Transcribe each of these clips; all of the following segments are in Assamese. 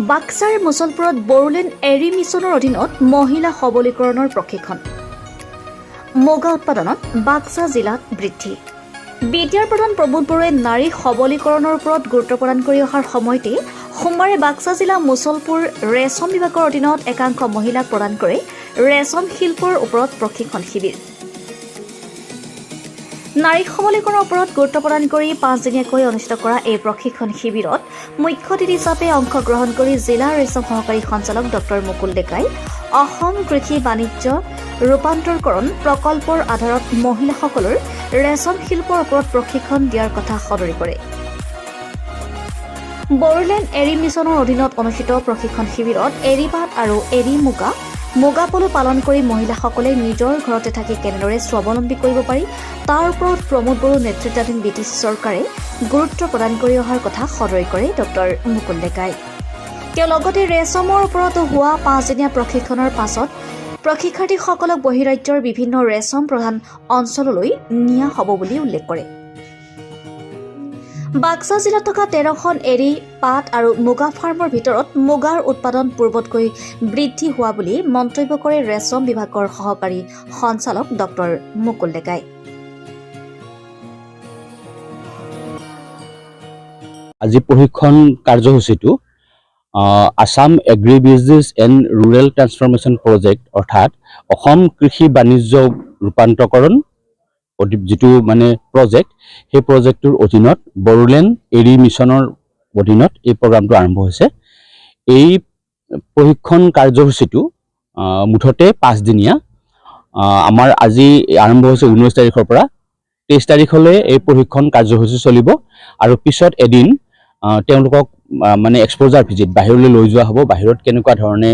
বাক্সাৰ মুছলপুৰত বড়োলেণ্ড এৰি মিছনৰ অধীনত মহিলা সবলীকৰণৰ প্ৰশিক্ষণ মুগা উৎপাদনত বাক্সা জিলাত বৃদ্ধি বিদ্যাৰ প্ৰধান প্ৰমোদ বড়োৱে নাৰী সবলীকৰণৰ ওপৰত গুৰুত্ব প্ৰদান কৰি অহাৰ সময়তে সোমবাৰে বাক্সা জিলা মুছলপুৰ ৰেচম বিভাগৰ অধীনত একাংশ মহিলাক প্ৰদান কৰে ৰেচম শিল্পৰ ওপৰত প্ৰশিক্ষণ শিবিৰ নাৰী সবলীকৰণৰ ওপৰত গুৰুত্ব প্ৰদান কৰি 5 দিনীয়াকৈ অনুষ্ঠিত কৰা এই প্ৰশিক্ষণ শিবিৰত মুখ্য অতিথি হিচাপে অংশগ্ৰহণ কৰি জিলা ৰেচম সহকাৰী সঞ্চালক ডক্টৰ মুকুল ডেকাই অসম কৃষি বাণিজ্য ৰূপান্তৰকৰণ প্ৰকল্পৰ আধাৰত মহিলাসকলৰ ৰেচম শিল্পৰ ওপৰত প্ৰশিক্ষণ দিয়াৰ কথা সদৰি কৰে বড়োলেণ্ড এৰি মিছনৰ অধীনত অনুষ্ঠিত প্ৰশিক্ষণ শিবিৰত এৰি পাত আৰু এৰি মুগা পলু পালন কৰি মহিলাসকলে নিজৰ ঘৰতে থাকি কেনেদৰে স্বাৱলম্বী কৰিব পাৰি তাৰ ওপৰত প্ৰমোদ বড়ো নেতৃত্বাধীন ব্ৰিটিছ চৰকাৰে গুৰুত্ব প্ৰদান কৰি অহাৰ কথা সদৰি কৰে ডক্টৰ মুকুল ডেকাই তেওঁ লগতে ৰেচমৰ ওপৰত হোৱা 5 দিনীয়া প্ৰশিক্ষণৰ পাছত প্ৰশিক্ষাৰ্থীসকলক বহিৰাজ্যৰ বিভিন্ন ৰেচম প্ৰধান অঞ্চললৈ নিয়া হ'ব বুলি উল্লেখ কৰে বাক্সা জিলাত থকা 13খন এৰি পাত আৰু মুগা ফাৰ্মৰ ভিতৰত মুগাৰ উৎপাদন পূৰ্বতকৈ বৃদ্ধি হোৱা বুলি মন্তব্য কৰে ৰেচম বিভাগৰ সহকাৰী সঞ্চালক ডক্টৰ মুকুল ডেকাই আজি প্ৰশিক্ষণ কাৰ্যসূচীটো Assam agribusiness and rural transformation project অৰ্থাৎ অসম কৃষি বাণিজ্য ৰূপান্তৰকৰণ যিটো মানে প্ৰজেক্ট সেই প্ৰজেক্টৰ অধীনত বড়োলেণ্ড এৰি মিছনৰ অধীনত এই প্ৰগ্ৰামটো আৰম্ভ হৈছে এই প্ৰশিক্ষণ কাৰ্যসূচীটো মুঠতে 5 দিনীয়া আমাৰ আজি আৰম্ভ হৈছে 19 তাৰিখৰ পৰা 23 তাৰিখলৈ এই প্ৰশিক্ষণ কাৰ্যসূচী চলিব আৰু পিছত এদিন তেওঁলোকক মানে এক্সপোজাৰ ভিজিট বাহিৰলৈ লৈ যোৱা হ'ব বাহিৰত কেনেকুৱা ধৰণে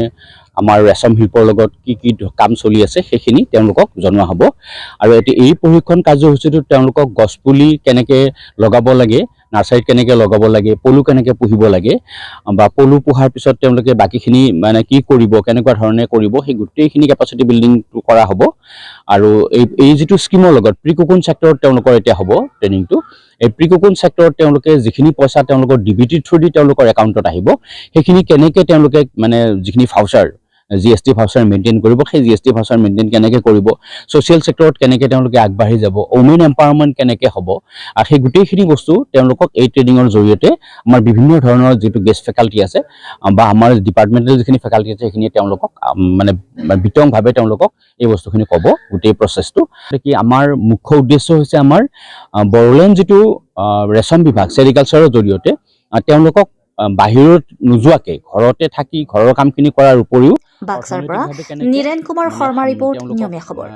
আমাৰ ৰেচম শিল্পৰ লগত কি কাম চলি আছে সেইখিনি তেওঁলোকক জনোৱা হ'ব আৰু এই প্ৰশিক্ষণ কাৰ্যসূচীটোত তেওঁলোকক গছপুলি কেনেকৈ লগাব লাগে নাৰ্চাৰীত কেনেকৈ লগাব লাগে পলু কেনেকৈ পুহিব লাগে বা পলু পোহাৰ পিছত তেওঁলোকে বাকীখিনি মানে কি কৰিব কেনেকুৱা ধৰণে কৰিব সেই গোটেইখিনি কেপাচিটি বিল্ডিংটো কৰা হ'ব আৰু এই যিটো স্কিমৰ লগত প্ৰি কোকুন ছেক্টৰত তেওঁলোকৰ এতিয়া হ'ব ট্ৰেইনিংটো এই প্ৰি কোকুন ছেক্টৰত তেওঁলোকে যিখিনি পইচা তেওঁলোকৰ ডিবিটি থ্ৰু দি তেওঁলোকৰ একাউণ্টত আহিব সেইখিনি কেনেকৈ তেওঁলোকে মানে যিখিনি ভাউচাৰ GST ভাউচাৰ মেইনটেইন কৰিব সেই GST ভাউচাৰ মেইনটেইন কেনেকৈ কৰিব ছ'চিয়েল ছেক্টৰত কেনেকৈ তেওঁলোকে আগবাঢ়ি যাব ওমেন এম্পাৱাৰমেণ্ট কেনেকৈ হ'ব আৰু সেই গোটেইখিনি বস্তু তেওঁলোকক এই ট্ৰেইনিঙৰ জৰিয়তে আমাৰ বিভিন্ন ধৰণৰ যিটো গেষ্ট ফেকাল্টি আছে বা আমাৰ ডিপাৰ্টমেণ্টেল যিখিনি ফেকাল্টি আছে সেইখিনি তেওঁলোকক মানে বিতংভাৱে তেওঁলোকক এই বস্তুখিনি ক'ব গোটেই প্ৰচেছটো কি আমাৰ মুখ্য উদ্দেশ্য হৈছে আমাৰ বড়োলেণ্ড যিটো ৰেচম বিভাগ ছেৰিকালচাৰৰ জৰিয়তে তেওঁলোকক বাহিৰত নোযোৱাকৈ ঘৰতে থাকি ঘৰৰ কামখিনি কৰাৰ উপৰিও বাক্সাৰ পৰা নীৰেণ কুমাৰ শৰ্মা ৰিপৰ্ট নিয়মীয়া খবৰ